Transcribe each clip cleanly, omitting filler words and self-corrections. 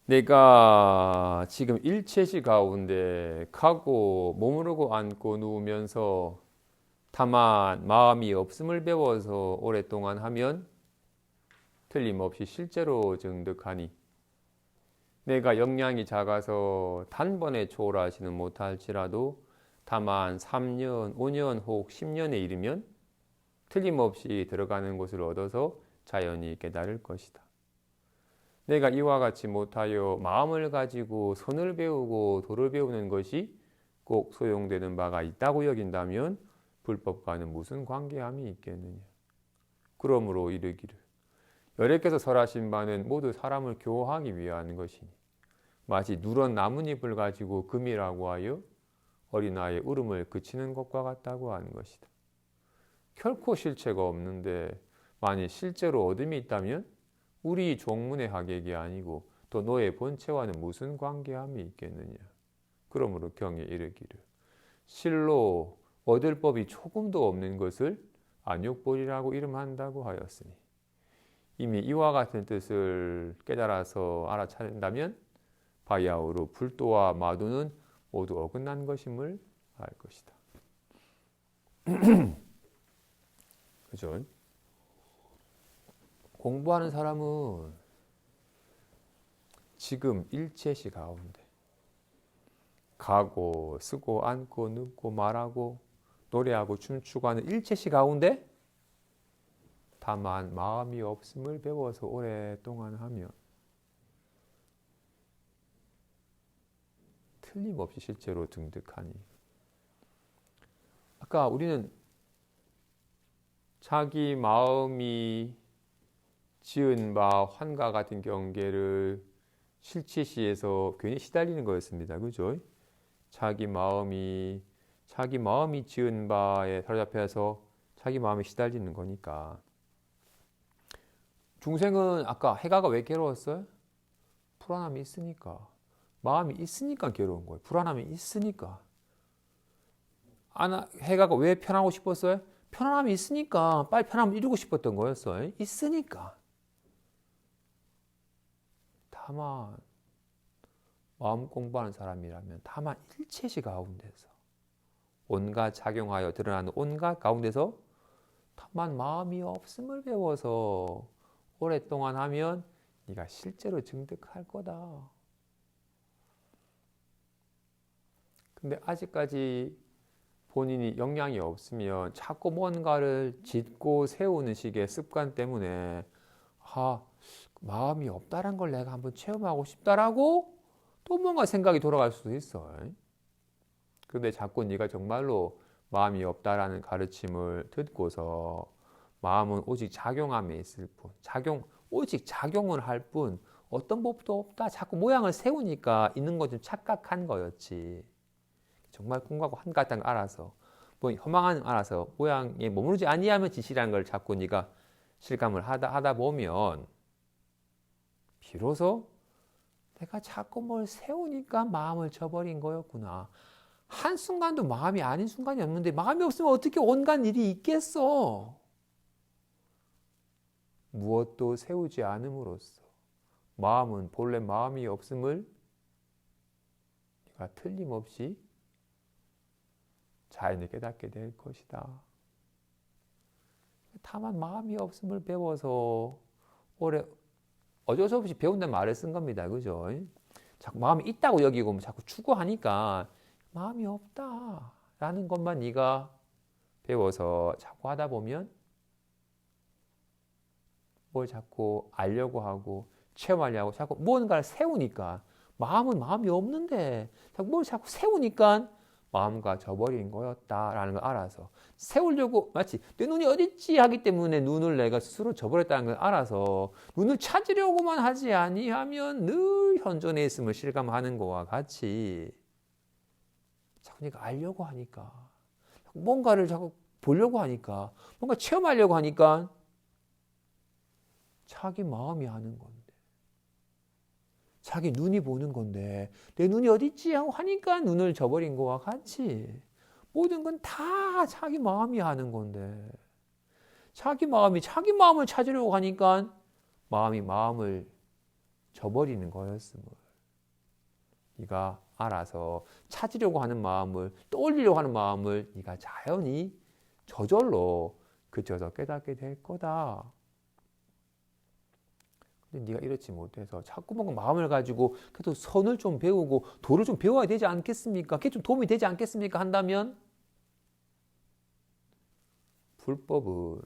내가 지금 일체시 가운데 가고 머무르고 앉고 누우면서 다만 마음이 없음을 배워서 오랫동안 하면 틀림없이 실제로 증득하니 내가 역량이 작아서 단번에 초월하지는 못할지라도 다만 3년, 5년 혹 10년에 이르면 틀림없이 들어가는 곳을 얻어서 자연히 깨달을 것이다. 내가 이와 같이 못하여 마음을 가지고 선을 배우고 도를 배우는 것이 꼭 소용되는 바가 있다고 여긴다면 불법과는 무슨 관계함이 있겠느냐. 그러므로 이르기를 여래께서 설하신 바는 모두 사람을 교화하기 위한 것이니 마치 누런 나뭇잎을 가지고 금이라고 하여 어린아이의 울음을 그치는 것과 같다고 하는 것이다. 결코 실체가 없는데 만일 실제로 어둠이 있다면 우리 종문의 하객이 아니고 또 너의 본체와는 무슨 관계함이 있겠느냐. 그러므로 경에 이르기를 실로 얻을 법이 조금도 없는 것을 안욕벌이라고 이름한다고 하였으니 이미 이와 같은 뜻을 깨달아서 알아차린다면 바야흐로 불도와 마도는 모두 어긋난 것임을 알 것이다. 그죠? 공부하는 사람은 지금 일체시 가운데 가고 쓰고 앉고 눕고 말하고 노래하고 춤추고 하는 일체시 가운데 다만 마음이 없음을 배워서 오랫동안 하면 틀림없이 실제로 등득하니 아까 우리는 자기 마음이 지은 바 환과 같은 경계를 실체시에서 괜히 시달리는 거였습니다. 그죠? 자기 마음이 지은 바에 사로잡혀서 자기 마음이 시달리는 거니까. 중생은 아까 해가가 왜 괴로웠어요? 불안함이 있으니까. 마음이 있으니까 괴로운 거예요. 불안함이 있으니까. 해가가 왜 편하고 싶었어요? 편안함이 있으니까 빨리 편함을 이루고 싶었던 거였어요. 있으니까. 다만 마음 공부하는 사람이라면 다만 일체시 가운데서 온갖 작용하여 드러나는 온갖 가운데서 다만 마음이 없음을 배워서 오랫동안 하면 네가 실제로 증득할 거다. 근데 아직까지 본인이 역량이 없으면 자꾸 뭔가를 짓고 세우는 식의 습관 때문에 마음이 없다란 걸 내가 한번 체험하고 싶다라고 또 뭔가 생각이 돌아갈 수도 있어. 근데 자꾸 네가 정말로 마음이 없다라는 가르침을 듣고서 마음은 오직 작용함에 있을 뿐, 오직 작용을 할 뿐 어떤 법도 없다. 자꾸 모양을 세우니까 있는 거 좀 착각한 거였지. 정말 꿈과고 한가닥 알아서 뭐 허망한 알아서 모양에 머무르지 아니하면 지시라는 걸 자꾸 네가 실감을 하다 보면 비로소 내가 자꾸 뭘 세우니까 마음을 저버린 거였구나. 한순간도 마음이 아닌 순간이 없는데 마음이 없으면 어떻게 온갖 일이 있겠어. 무엇도 세우지 않음으로써 마음은 본래 마음이 없음을 네가 틀림없이 자연히 깨닫게 될 것이다. 다만 마음이 없음을 배워서 어쩔 수 없이 배운다는 말을 쓴 겁니다. 그죠? 자꾸 마음이 있다고 여기고 자꾸 추구하니까 마음이 없다라는 것만 네가 배워서 자꾸 하다 보면 뭘 자꾸 알려고 하고 체험하려고 자꾸 무언가를 세우니까 마음은 마음이 없는데 뭘 자꾸 세우니까 마음과 저버린 거였다라는 걸 알아서 세우려고 마치 내 눈이 어딨지 하기 때문에 눈을 내가 스스로 저버렸다는 걸 알아서 눈을 찾으려고만 하지 아니하면 늘 현존에 있음을 실감하는 것과 같이 자꾸 네가 알려고 하니까 뭔가를 자꾸 보려고 하니까 뭔가 체험하려고 하니까 자기 마음이 하는 건데 자기 눈이 보는 건데 내 눈이 어딨지 하고 하니까 눈을 저버린 것과 같이 모든 건 다 자기 마음이 하는 건데 자기 마음을 찾으려고 하니까 마음이 마음을 져버리는 거였음을 네가 알아서 찾으려고 하는 마음을, 떠올리려고 하는 마음을 네가 자연히 저절로 그쳐서 깨닫게 될 거다. 근데 네가 이렇지 못해서 자꾸 뭔가 마음을 가지고 그래도 선을 좀 배우고 도를 좀 배워야 되지 않겠습니까? 그게 좀 도움이 되지 않겠습니까? 한다면 불법은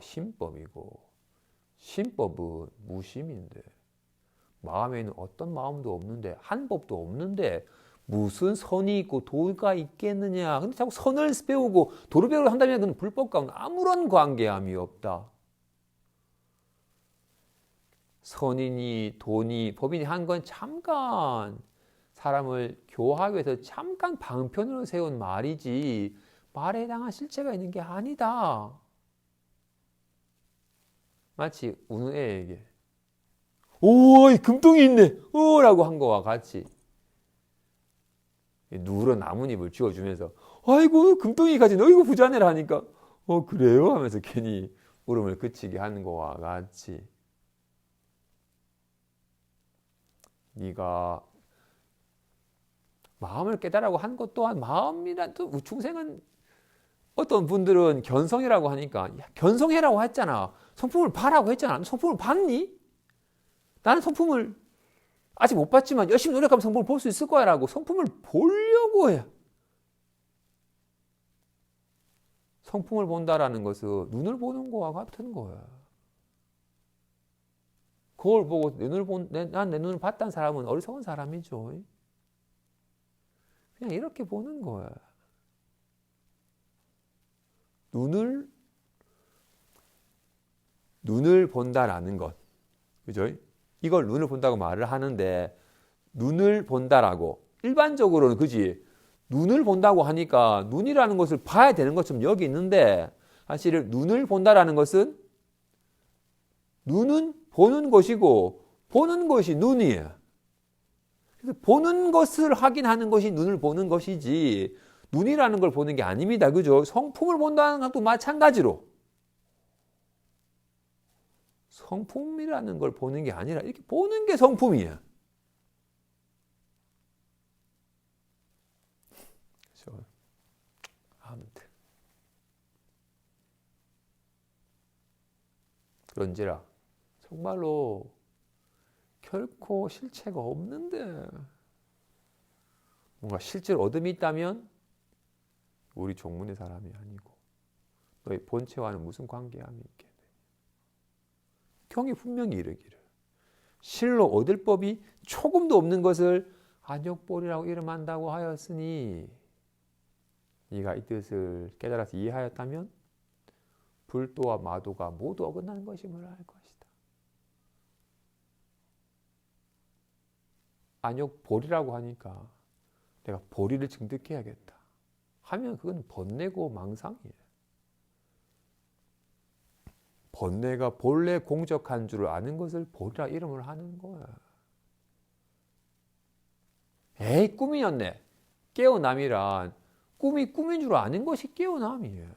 신법이고 신법은 무심인데 마음에는 어떤 마음도 없는데 한 법도 없는데 무슨 선이 있고 도가 있겠느냐. 근데 자꾸 선을 배우고 도를 배우려 한다면 그건 불법과는 아무런 관계함이 없다. 선이니 도니 법이니 한 건 잠깐 사람을 교화하기 위해서 잠깐 방편으로 세운 말이지 말에 해당한 실체가 있는 게 아니다. 마치 우는 애에게 오, 금덩이 있네 라고 한 거와 같이 누런 나뭇잎을 쥐어주면서 아이고 금덩이 가진 어이구 부자네라 하니까 그래요? 하면서 괜히 울음을 그치게 하는 거와 같이 네가 마음을 깨달으라고 한 것 또한 마음이란 또 충생은 어떤 분들은 견성이라고 하니까 야, 견성해라고 했잖아. 성품을 봐라고 했잖아. 성품을 봤니? 나는 성품을 아직 못 봤지만 열심히 노력하면 성품을 볼 수 있을 거야 라고 성품을 보려고 해. 성품을 본다라는 것은 눈을 보는 거와 같은 거야. 그걸 보고 난 내 눈을 봤다는 사람은 어리석은 사람이죠. 그냥 이렇게 보는 거야. 눈을 본다라는 것. 그죠? 이걸 눈을 본다고 말을 하는데 눈을 본다라고 일반적으로는 그지 눈을 본다고 하니까 눈이라는 것을 봐야 되는 것처럼 여기 있는데 사실 눈을 본다라는 것은 눈은 보는 것이고 보는 것이 눈이에요. 그래서 보는 것을 확인하는 것이 눈을 보는 것이지 눈이라는 걸 보는 게 아닙니다. 그죠? 성품을 본다는 것도 마찬가지로 성품이라는 걸 보는 게 아니라 이렇게 보는 게 성품이에요. 그렇죠? 아무튼 그런지라 정말로 결코 실체가 없는데 뭔가 실제로 얻음이 있다면 우리 종문의 사람이 아니고 너희 본체와는 무슨 관계함이 있겠네. 경이 분명히 이르기를 실로 얻을 법이 조금도 없는 것을 안욕보리라고 이름한다고 하였으니 네가 이 뜻을 깨달아서 이해하였다면 불도와 마도가 모두 어긋나는 것임을 알 것이다. 안욕보리라고 하니까 내가 보리를 증득해야겠다 하면 그건 번뇌고 망상이에요. 번뇌가 본래 공적한 줄 아는 것을 보리라 이름을 하는 거야. 에이 꿈이었네. 깨어남이란 꿈이 꿈인 줄 아는 것이 깨어남이에요.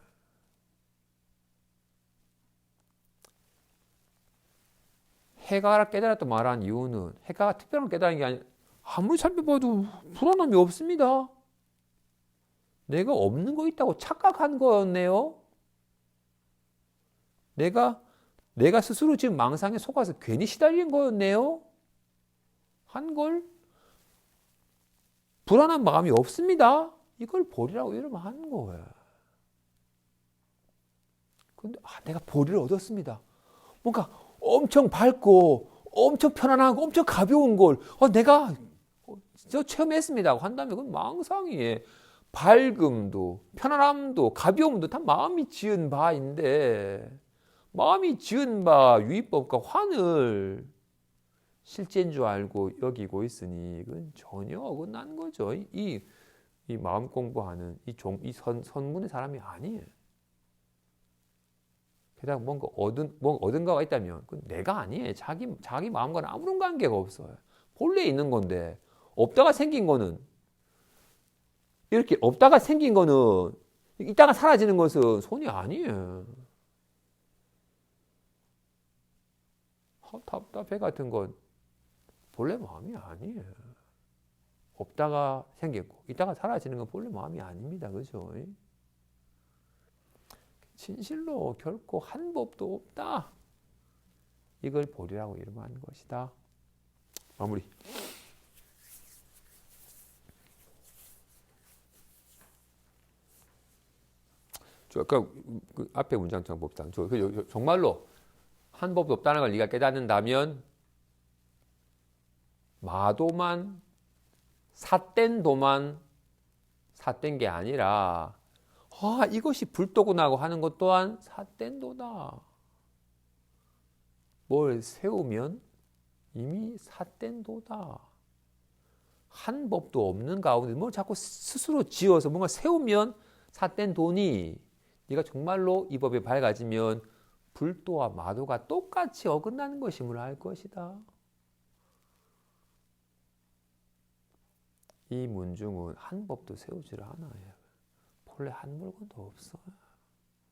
해가를 깨달았다 말한 이유는 해가가 특별한 깨달은 게 아니라 아무리 살펴봐도 불안함이 없습니다. 내가 없는 거 있다고 착각한 거였네요. 내가 스스로 지금 망상에 속아서 괜히 시달린 거였네요. 한 걸 불안한 마음이 없습니다. 이걸 보리라고 이름하는 거예요. 근데 내가 보리를 얻었습니다. 뭔가 엄청 밝고 엄청 편안하고 엄청 가벼운 걸 내가 체험했습니다 한다면 그건 망상이에요. 밝음도 편안함도 가벼움도 다 마음이 지은 바인데 마음이 지은 바 유의법과 환을 실제인 줄 알고 여기고 있으니 그건 전혀 어긋난 거죠. 이 마음 공부하는 이 선문의 사람이 아니에요. 게다가 뭔가 얻은 거가 있다면 그건 내가 아니에요. 자기 마음과는 아무런 관계가 없어요. 본래 있는 건데 없다가 생긴 거는 이렇게 없다가 생긴 거는 있다가 사라지는 것은 손이 아니에요. 답답해 같은 건 본래 마음이 아니에요. 없다가 생겼고 있다가 사라지는 건 본래 마음이 아닙니다. 그죠? 진실로 결코 한 법도 없다. 이걸 보리라고 이름하는 것이다. 마무리. 아까 그 앞에 문장처럼 봅시다. 정말로 한 법도 없다는 걸 네가 깨닫는다면 마도만 삿된 도만 삿된 게 아니라 이것이 불도구나고 하는 것 또한 삿된 도다. 뭘 세우면 이미 삿된 도다. 한 법도 없는 가운데 뭘 자꾸 스스로 지어서 뭔가 세우면 삿된 도니 네가 정말로 이 법에 밝아지면 불도와 마도가 똑같이 어긋나는 것임을 알 것이다. 이 문중은 한 법도 세우질 않아요. 본래 한 물건도 없어요.